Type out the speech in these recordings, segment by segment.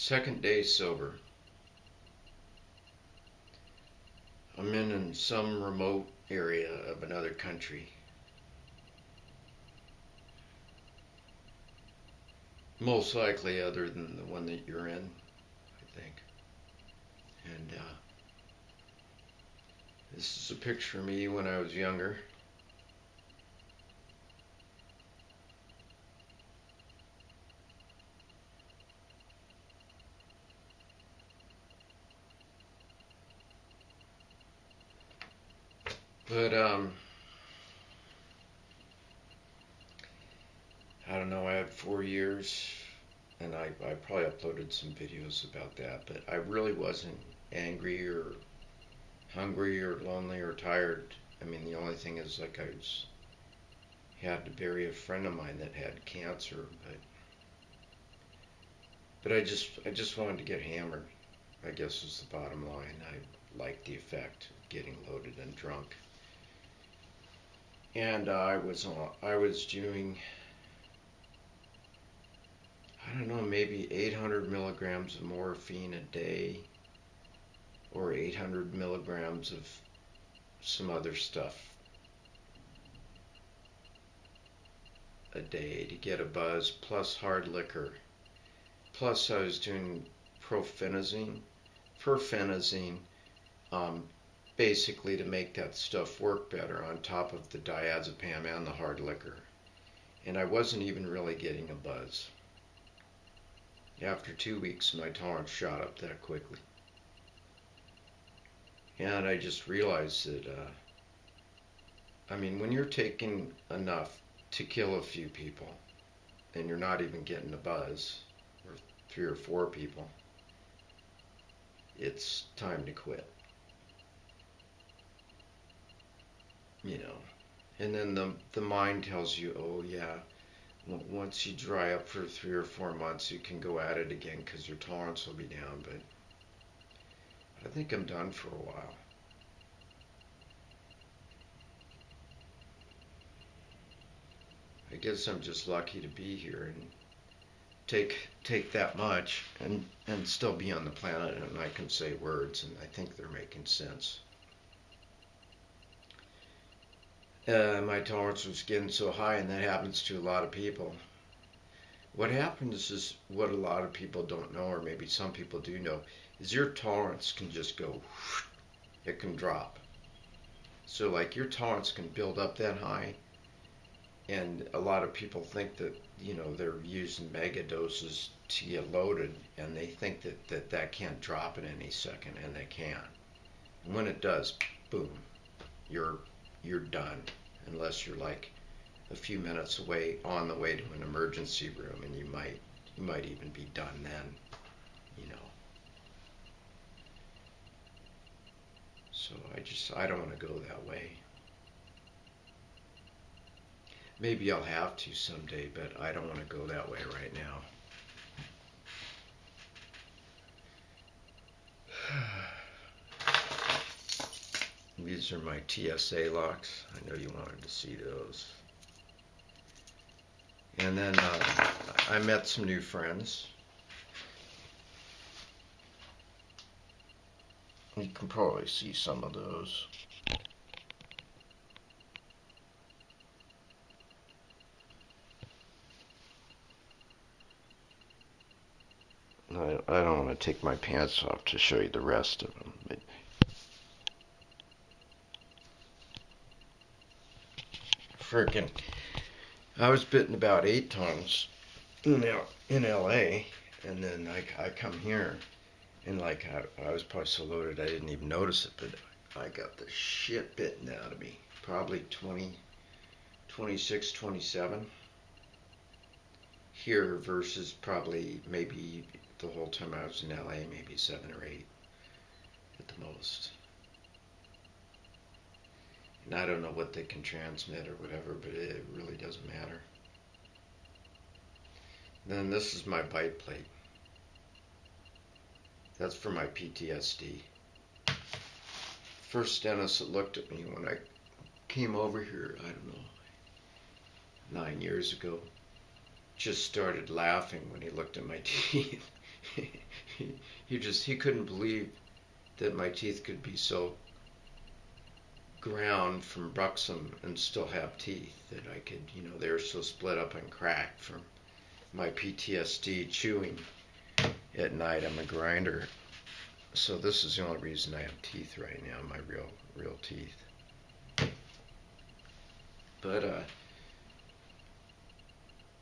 Second day sober. I'm in some remote area of another country. Most likely other than the one that you're in, I think. And this is a picture of me when I was younger. But I don't know, I had 4 years, and I probably uploaded some videos about that, but I really wasn't angry or hungry or lonely or tired. I mean, the only thing is, like, had to bury a friend of mine that had cancer, but I just wanted to get hammered, I guess was the bottom line. I liked the effect of getting loaded and drunk. And I was doing, I don't know, maybe 800 milligrams of morphine a day, or 800 milligrams of some other stuff a day to get a buzz, plus hard liquor. Plus I was doing perfenazine, basically to make that stuff work better on top of the diazepam and the hard liquor. And I wasn't even really getting a buzz. After 2 weeks, my tolerance shot up that quickly. And I just realized that, I mean, when you're taking enough to kill a few people, and you're not even getting a buzz, or 3 or 4 people, it's time to quit. You know, and then the mind tells you, oh yeah, once you dry up for 3 or 4 months, you can go at it again because your tolerance will be down. But I think I'm done for a while. I guess I'm just lucky to be here and take that much and still be on the planet, and I can say words, and I think they're making sense. My tolerance was getting so high, and that happens to a lot of people. What happens is, what a lot of people don't know, or maybe some people do know, is your tolerance can just go, it can drop. So like your tolerance can build up that high, and a lot of people think that, you know, they're using mega doses to get loaded, and they think that can't drop at any second, and they can. And when it does, boom, you're done, unless you're like a few minutes away on the way to an emergency room, and you might even be done then, you know. So I don't want to go that way. Maybe I'll have to someday, but I don't want to go that way right now. These are my TSA locks. I know you wanted to see those. And then I met some new friends. You can probably see some of those. I don't want to take my pants off to show you the rest of them. But frickin', I was bitten about 8 times in LA, and then I come here, and like I was probably so loaded I didn't even notice it, but I got the shit bitten out of me. Probably 20, 26, 27 here versus probably maybe the whole time I was in LA, maybe 7 or 8 at the most. And I don't know what they can transmit or whatever, but it really doesn't matter. Then this is my bite plate. That's for my PTSD. First dentist that looked at me when I came over here, I don't know, 9 years ago, just started laughing when he looked at my teeth. he couldn't believe that my teeth could be so ground from bruxism and still have teeth, that I could, they were so split up and cracked from my PTSD chewing at night. I'm a grinder. So this is the only reason I have teeth right now, my real teeth. But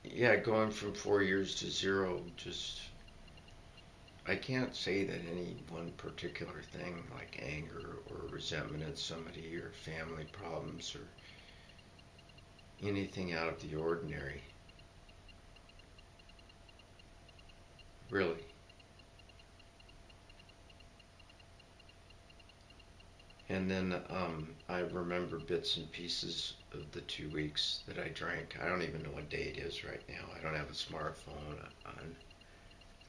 yeah, going from 4 years to 0, just, I can't say that any one particular thing like anger or resentment at somebody or family problems or anything out of the ordinary. Really. And then I remember bits and pieces of the 2 weeks that I drank. I don't even know what day it is right now. I don't have a smartphone on.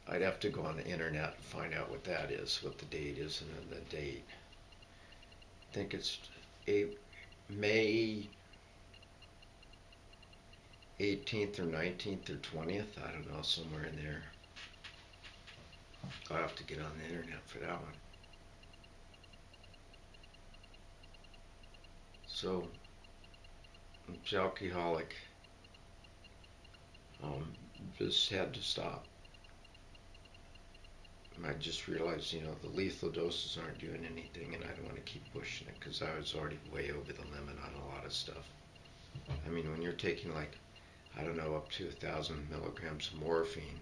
I'd have to go on the internet and find out what that is, what the date is, and then the date. I think it's May 18th or 19th or 20th. I don't know, somewhere in there. I'll have to get on the internet for that one. So, it's alcoholic. Just had to stop. I just realized, the lethal doses aren't doing anything, and I don't want to keep pushing it because I was already way over the limit on a lot of stuff. I mean, when you're taking up to 1,000 milligrams of morphine,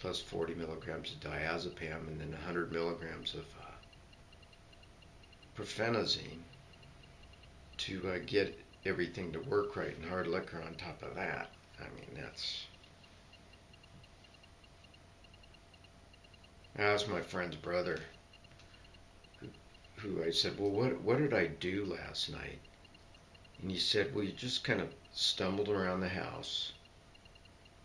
plus 40 milligrams of diazepam, and then 100 milligrams of profenazine to get everything to work right, and hard liquor on top of that. I mean, that's... I asked my friend's brother, who I said, well, what did I do last night? And he said, well, you just kind of stumbled around the house.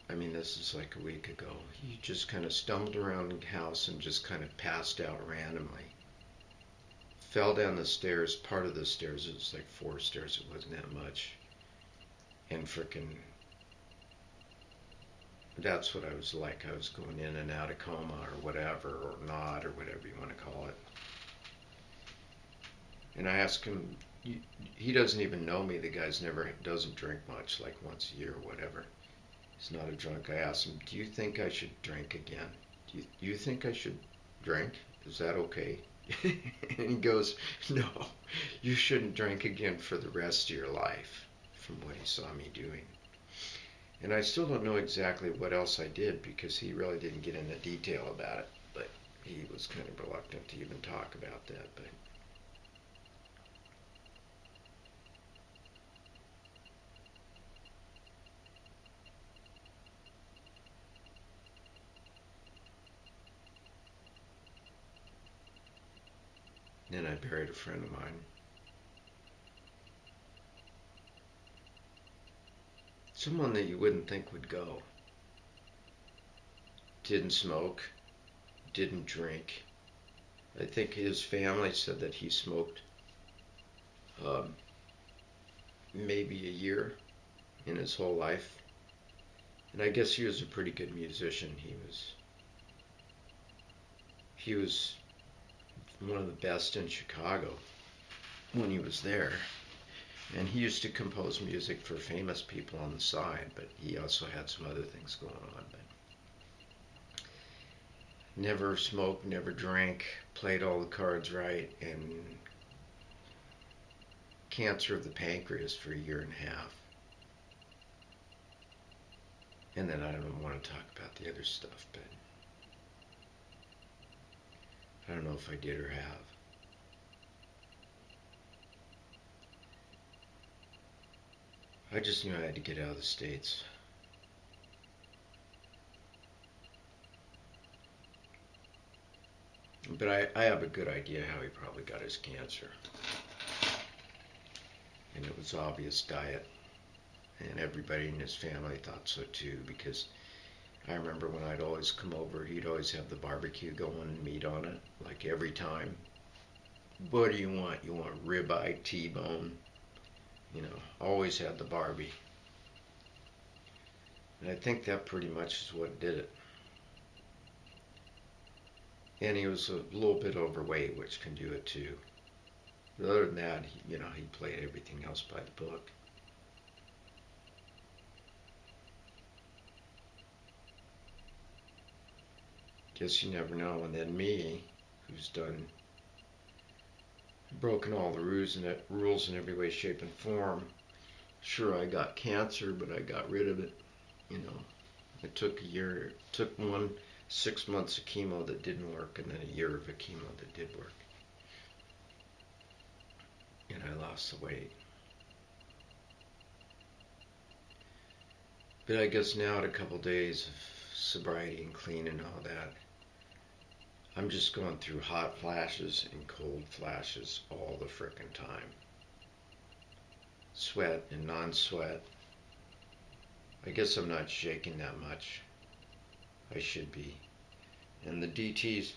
I mean, this is like a week ago. You just kind of stumbled around the house and just kind of passed out randomly. Fell down the stairs, part of the stairs, it was like 4 stairs, it wasn't that much. And frickin', that's what I was like. I was going in and out of coma or whatever, or not, or whatever you want to call it. And I asked him, he doesn't even know me. The guy's doesn't drink much, like once a year or whatever. He's not a drunk. I asked him, do you think I should drink again? Do you think I should drink? Is that okay? And he goes, no, you shouldn't drink again for the rest of your life, from what he saw me doing. And I still don't know exactly what else I did, because he really didn't get into detail about it, but he was kind of reluctant to even talk about that. But then I buried a friend of mine. Someone that you wouldn't think would go. Didn't smoke, didn't drink. I think his family said that he smoked maybe a year in his whole life. And I guess he was a pretty good musician. He was one of the best in Chicago when he was there. And he used to compose music for famous people on the side, but he also had some other things going on. But never smoked, never drank, played all the cards right, and cancer of the pancreas for a year and a half. And then I don't want to talk about the other stuff, but I don't know if I did or have. I just knew I had to get out of the States. But I have a good idea how he probably got his cancer. And it was obvious diet. And everybody in his family thought so too, because I remember when I'd always come over, he'd always have the barbecue going and meat on it, like every time. What do you want? You want ribeye, T-bone? Always had the Barbie. And I think that pretty much is what did it. And he was a little bit overweight, which can do it too. But other than that, he played everything else by the book. Guess you never know. And then me, who's broken all the rules in every way, shape, and form. Sure, I got cancer, but I got rid of it. It took a year. It took 6 months of chemo that didn't work, and then a year of a chemo that did work. And I lost the weight. But I guess now, at a couple days of sobriety and clean and all that, I'm just going through hot flashes and cold flashes all the frickin' time. Sweat and non-sweat. I guess I'm not shaking that much. I should be. And the DTs,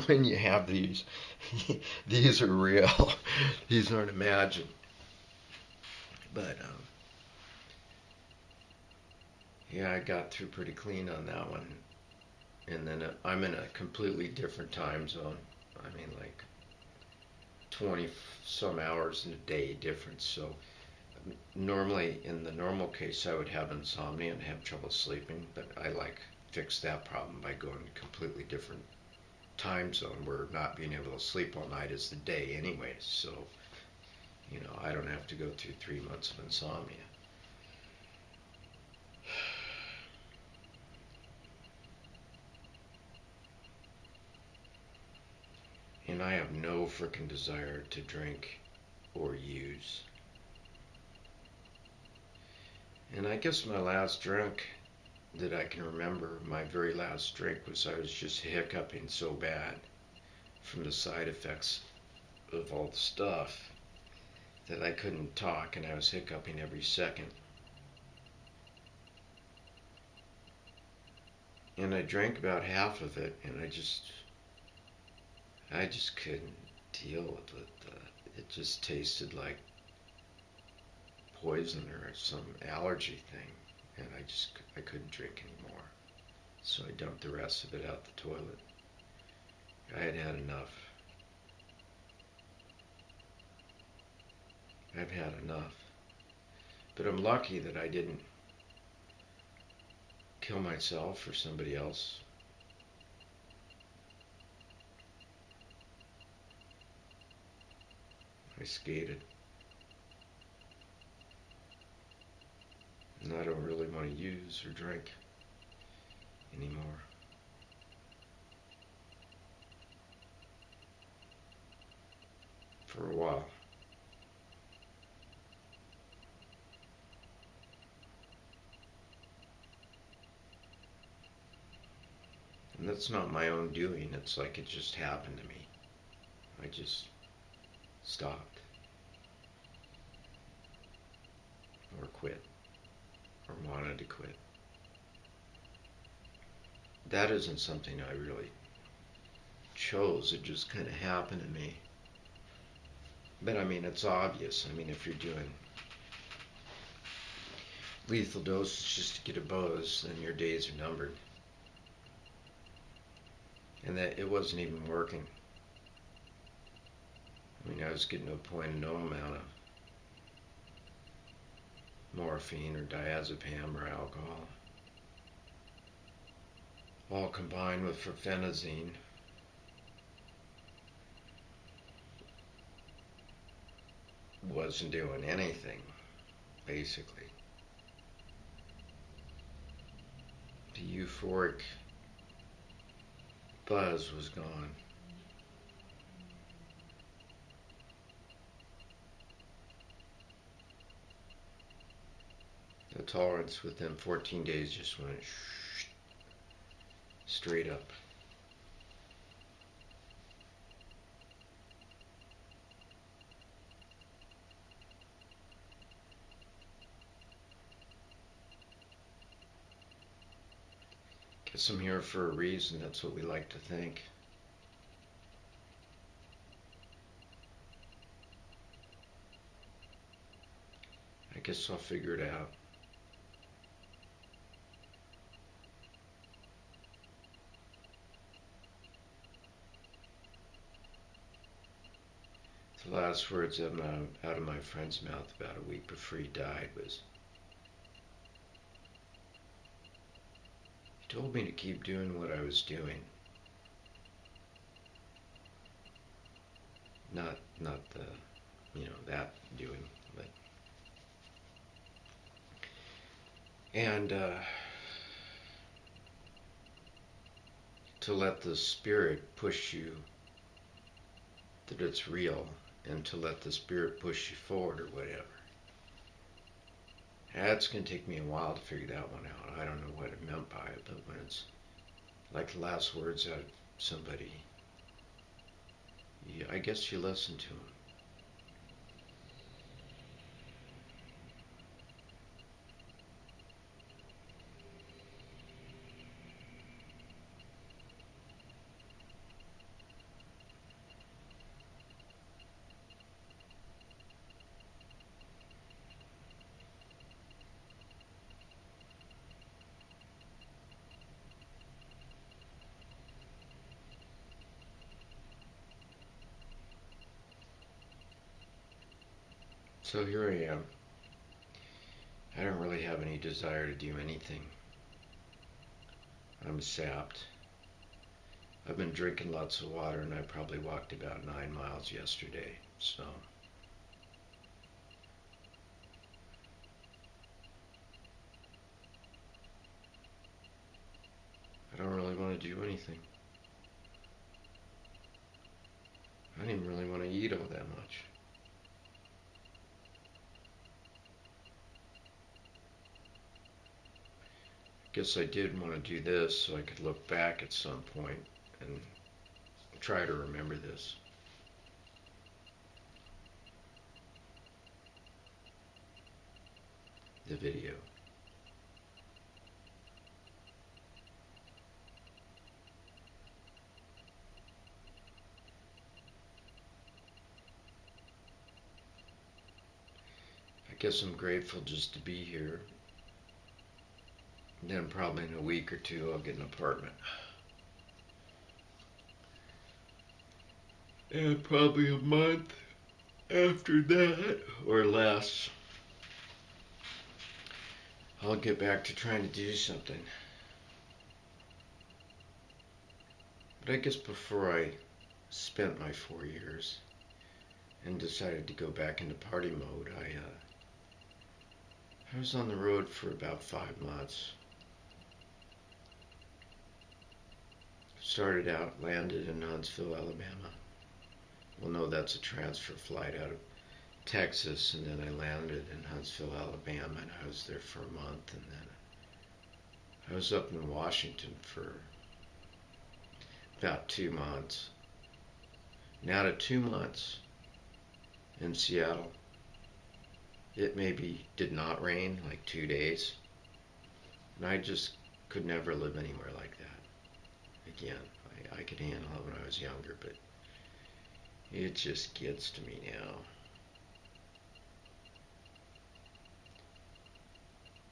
when you have these are real. These aren't imagined. But, yeah, I got through pretty clean on that one. And then I'm in a completely different time zone. I mean, like 20 some hours in a day difference. So normally, in the normal case, I would have insomnia and have trouble sleeping, but I fix that problem by going to a completely different time zone where not being able to sleep all night is the day anyway. So, I don't have to go through 3 months of insomnia. And I have no frickin' desire to drink or use. And I guess my last drink that I can remember, my very last drink, was I was just hiccuping so bad from the side effects of all the stuff that I couldn't talk, and I was hiccuping every second. And I drank about half of it, and I just couldn't deal with it. It just tasted like poison or some allergy thing, and I couldn't drink anymore. So I dumped the rest of it out the toilet. I had had enough. I've had enough. But I'm lucky that I didn't kill myself or somebody else. I skated. And I don't really want to use or drink anymore. For a while. And that's not my own doing. It's like it just happened to me. I just stopped. Or quit. Or wanted to quit. That isn't something I really chose. It just kind of happened to me. But I mean, it's obvious. I mean, if you're doing lethal doses just to get a buzz, then your days are numbered. And that it wasn't even working. I mean, I was getting to a point of no amount of morphine or diazepam or alcohol, all combined with fluphenazine. Wasn't doing anything, basically. The euphoric buzz was gone. The tolerance within 14 days just went straight up. Guess I'm here for a reason. That's what we like to think. I guess I'll figure it out. The last words out of my friend's mouth about a week before he died was, he told me to keep doing what I was doing. Not the, that doing, but, and to let the spirit push you, that it's real, and to let the spirit push you forward or whatever. That's going to take me a while to figure that one out. I don't know what it meant by it, but when it's like the last words out of somebody, I guess you listen to them. So here I am. I don't really have any desire to do anything. I'm sapped. I've been drinking lots of water, and I probably walked about 9 miles yesterday, so I don't really want to do anything. I don't even really want to eat all that much. Guess I did want to do this so I could look back at some point and try to remember this. The video. I guess I'm grateful just to be here. And then probably in a week or two I'll get an apartment. And probably a month after that, or less, I'll get back to trying to do something. But I guess before I spent my 4 years and decided to go back into party mode, I was on the road for about 5 months. Started out, landed in Huntsville, Alabama. Well, no, that's a transfer flight out of Texas, and then I landed in Huntsville, Alabama, and I was there for a month, and then I was up in Washington for about 2 months. And out of 2 months in Seattle, it maybe did not rain, like 2 days, and I just could never live anywhere like that again. I could handle it when I was younger, but it just gets to me now.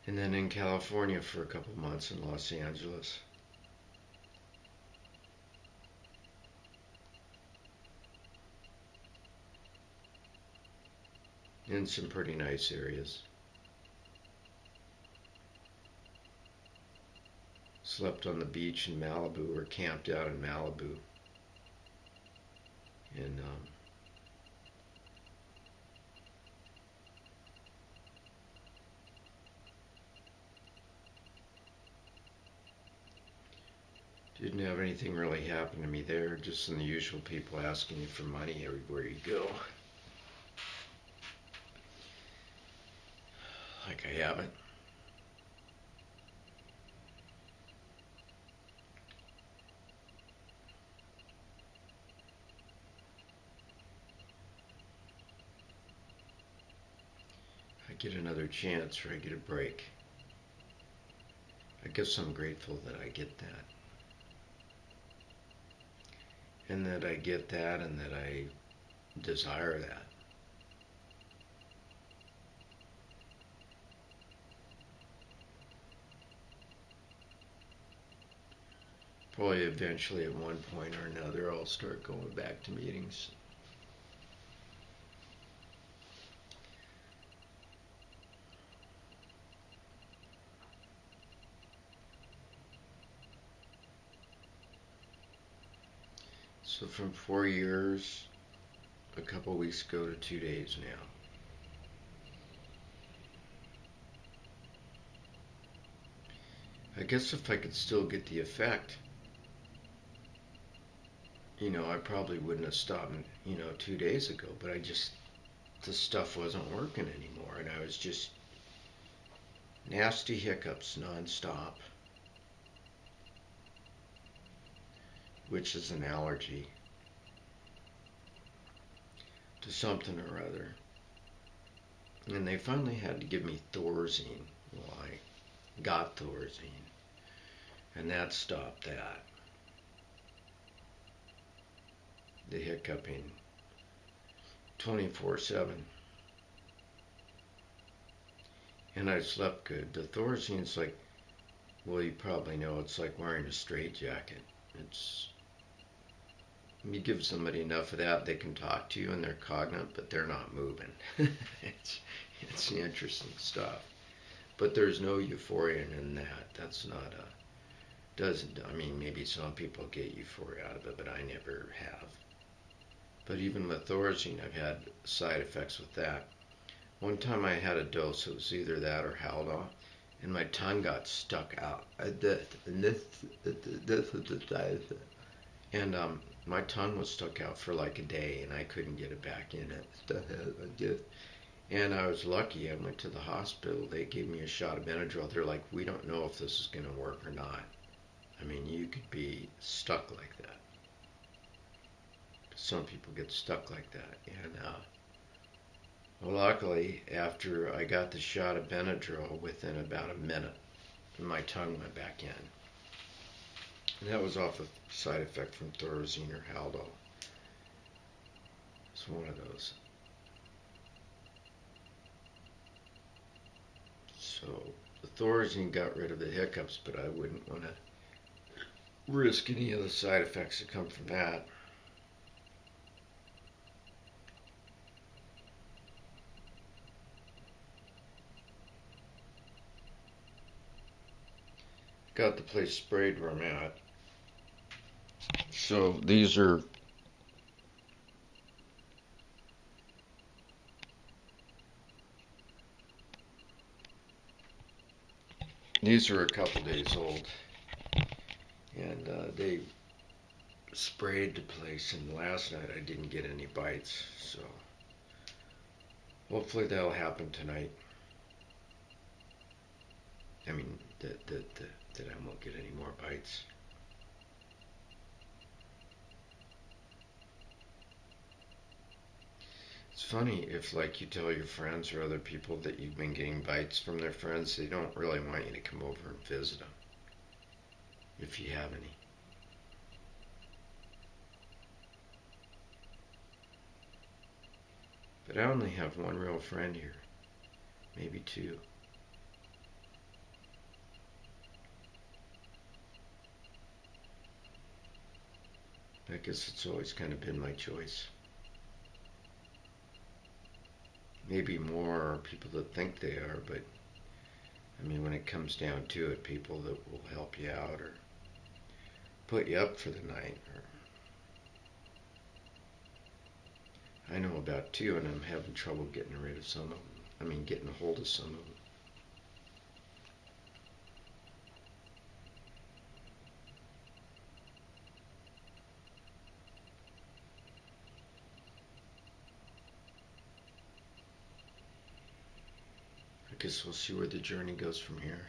And then in California for a couple months in Los Angeles. In some pretty nice areas. Slept on the beach in Malibu, or camped out in Malibu. And didn't have anything really happen to me there, just the usual people asking you for money everywhere you go. Like I haven't. I get another chance, or I get a break. I guess I'm grateful that I get that. And that I get that, and that I desire that. Probably eventually at one point or another I'll start going back to meetings. So from 4 years, a couple weeks ago to 2 days now. I guess if I could still get the effect, I probably wouldn't have stopped, 2 days ago, but the stuff wasn't working anymore, and I was just nasty hiccups nonstop, which is an allergy to something or other. And they finally had to give me Thorazine. Well, I got Thorazine, and that stopped that. The hiccuping 24/7. And I slept good. The Thorazine's like, well, you probably know, it's like wearing a straitjacket. You give somebody enough of that, they can talk to you and they're cognate, but they're not moving. it's interesting stuff. But there's no euphoria in that. That's not maybe some people get euphoria out of it, but I never have. But even with Thorazine, I've had side effects with that. One time I had a dose, it was either that or Haldol, and my tongue got stuck out. And my tongue was stuck out for like a day, and I couldn't get it back in it. And I was lucky. I went to the hospital. They gave me a shot of Benadryl. They're like, we don't know if this is going to work or not. I mean, you could be stuck like that. Some people get stuck like that. And well, luckily, after I got the shot of Benadryl, within about a minute, my tongue went back in. And that was off a side effect from Thorazine or Haldol. It's one of those. So the Thorazine got rid of the hiccups, but I wouldn't want to risk any of the side effects that come from that. Got the place sprayed where I'm at. So these are a couple days old, and they sprayed the place, and last night I didn't get any bites, so hopefully that'll happen tonight. I mean, that I won't get any more bites. It's funny, if like you tell your friends or other people that you've been getting bites from their friends, they don't really want you to come over and visit them, if you have any. But I only have one real friend here, maybe two. I guess it's always kind of been my choice. Maybe more people that think they are, but I mean, when it comes down to it, people that will help you out or put you up for the night. I know about two, and I'm having trouble getting rid of some of them. I mean, getting a hold of some of them. I guess we'll see where the journey goes from here.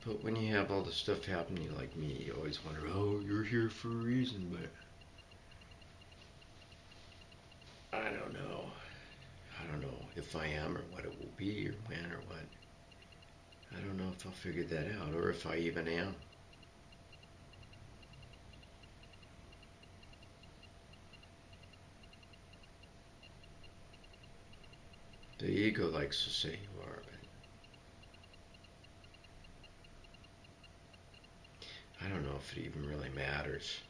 But when you have all this stuff happening like me, you always wonder, oh, you're here for a reason, but I don't know. I don't know if I am or what it will be or when or what. I don't know if I'll figure that out or if I even am. The ego likes to say you are, but I don't know if it even really matters.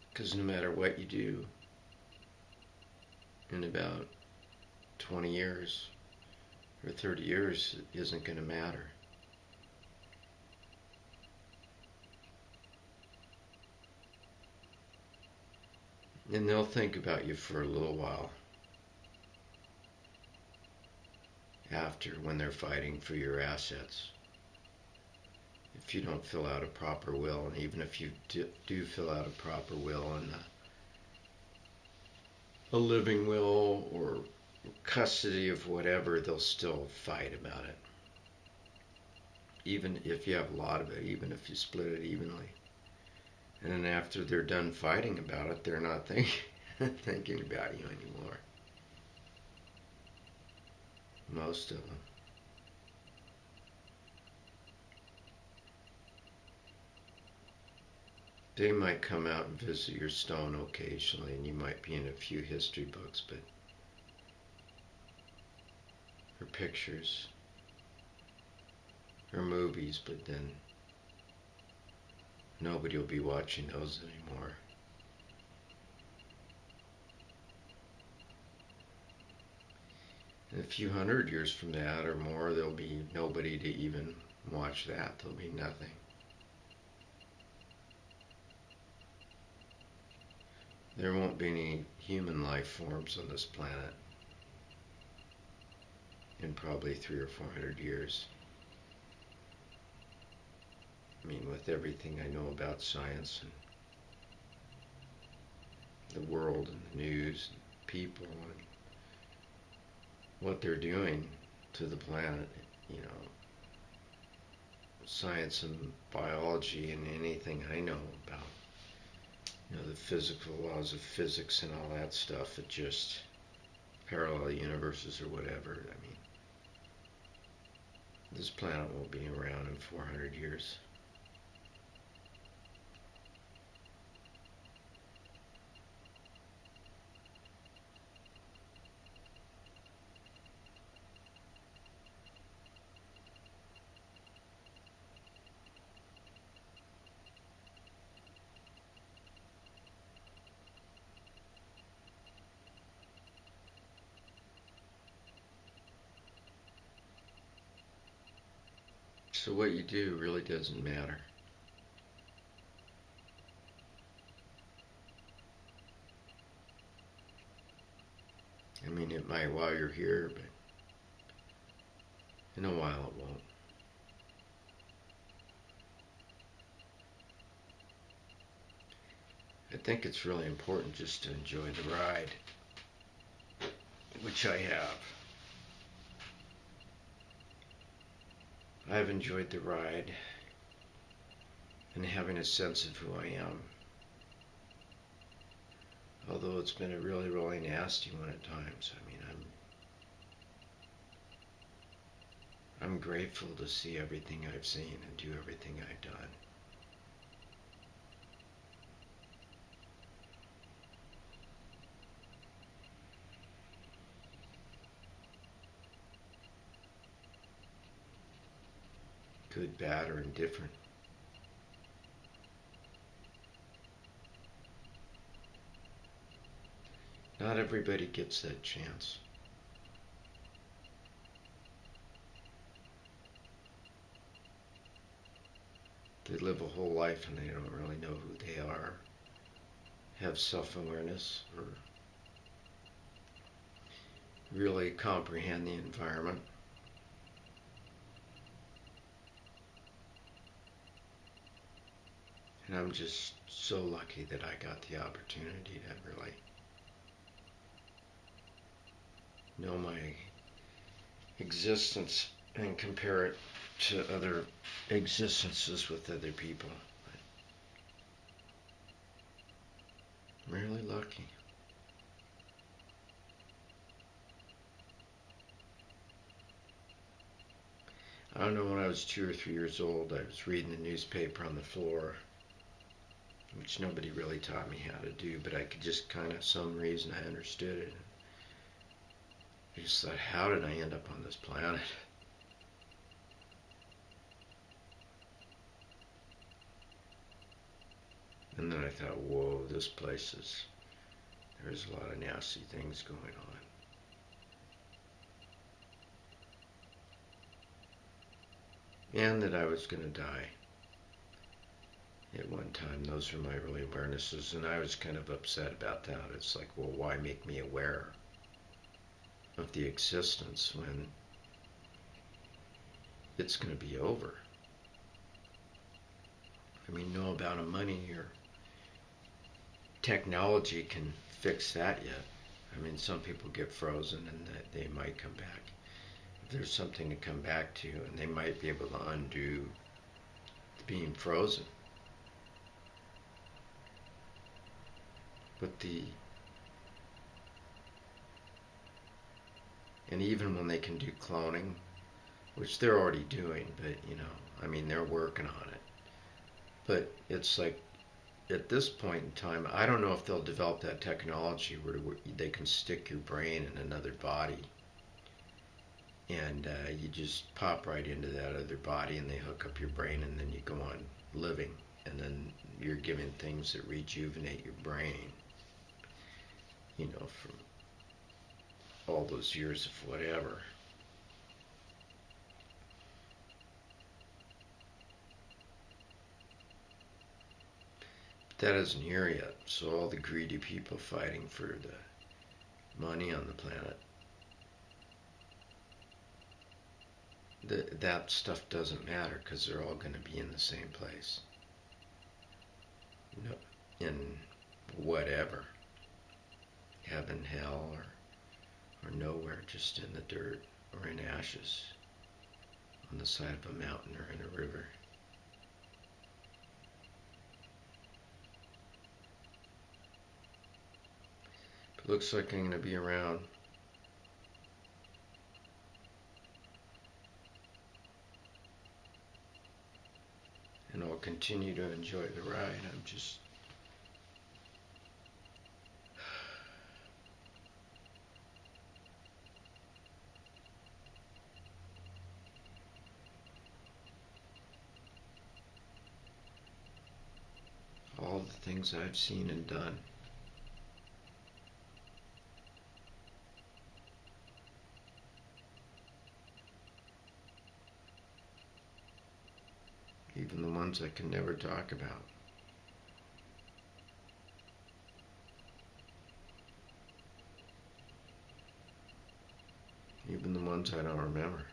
Because no matter what you do, in about 20 years or 30 years isn't going to matter. And they'll think about you for a little while after, when they're fighting for your assets. If you don't fill out a proper will, and even if you do fill out a proper will and a living will or custody of whatever, they'll still fight about it. Even if you have a lot of it, even if you split it evenly. And then after they're done fighting about it, they're not thinking about you anymore. Most of them. They might come out and visit your stone occasionally, and you might be in a few history books, but or pictures or movies, but then nobody will be watching those anymore. And a few hundred years from that or more, there'll be nobody to even watch that. There'll be nothing. There won't be any human life forms on this planet in probably 300 or 400 years. I mean, with everything I know about science and the world and the news and people and what they're doing to the planet, you know, science and biology and anything I know about, you know, the physical laws of physics and all that stuff, it just parallel universes or whatever. I mean, this planet won't be around in 400 years. So what you do really doesn't matter. I mean, it might while you're here, but in a while it won't. I think it's really important just to enjoy the ride, which I have. I've enjoyed the ride and having a sense of who I am. Although it's been a really, really nasty one at times. I mean, I'm grateful to see everything I've seen and do everything I've done. Good, bad, or indifferent. Not everybody gets that chance. They live a whole life and they don't really know who they are, have self-awareness, or really comprehend the environment. And I'm just so lucky that I got the opportunity to really know my existence and compare it to other existences with other people. I'm really lucky. I don't know, when I was 2 or 3 years old, I was reading the newspaper on the floor, which nobody really taught me how to do, but I could just kind of, some reason I understood it. I just thought, how did I end up on this planet? And then I thought, whoa, this place is There's a lot of nasty things going on. And that I was going to die at one time. Those were my early awarenesses, and I was kind of upset about that. It's like, well, why make me aware of the existence when it's going to be over? I mean, no amount of money or technology can fix that yet. I mean, some people get frozen and they might come back. If there's something to come back to, and they might be able to undo being frozen. But and even when they can do cloning, which they're already doing, but I mean, they're working on it. But it's like, at this point in time, I don't know if they'll develop that technology where they can stick your brain in another body, and you just pop right into that other body, and they hook up your brain, and then you go on living, and then you're given things that rejuvenate your brain, from all those years of whatever. That isn't here yet. So all the greedy people fighting for the money on the planet, that stuff doesn't matter, because they're all going to be in the same place. No, in whatever, heaven, hell, or nowhere, just in the dirt or in ashes on the side of a mountain or in a river. Looks like I'm going to be around. And I'll continue to enjoy the ride. I'm just... all the things I've seen and done. Even the ones I can never talk about. Even the ones I don't remember.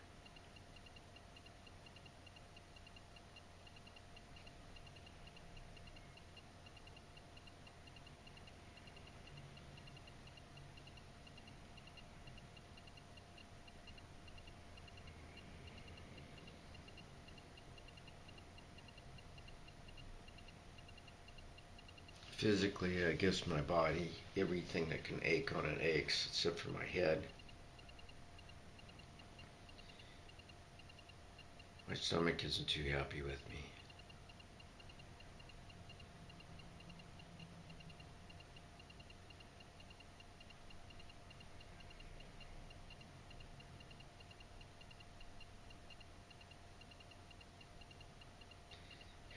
Physically, I guess my body, everything that can ache on it aches, except for my head. My stomach isn't too happy with me.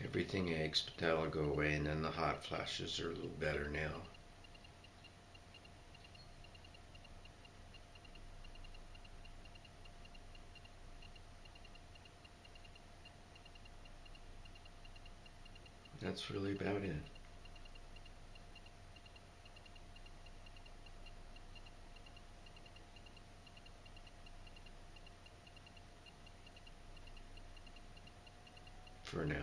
Everything aches, but that'll go away, and then the hot flashes are a little better now. That's really about it. For now.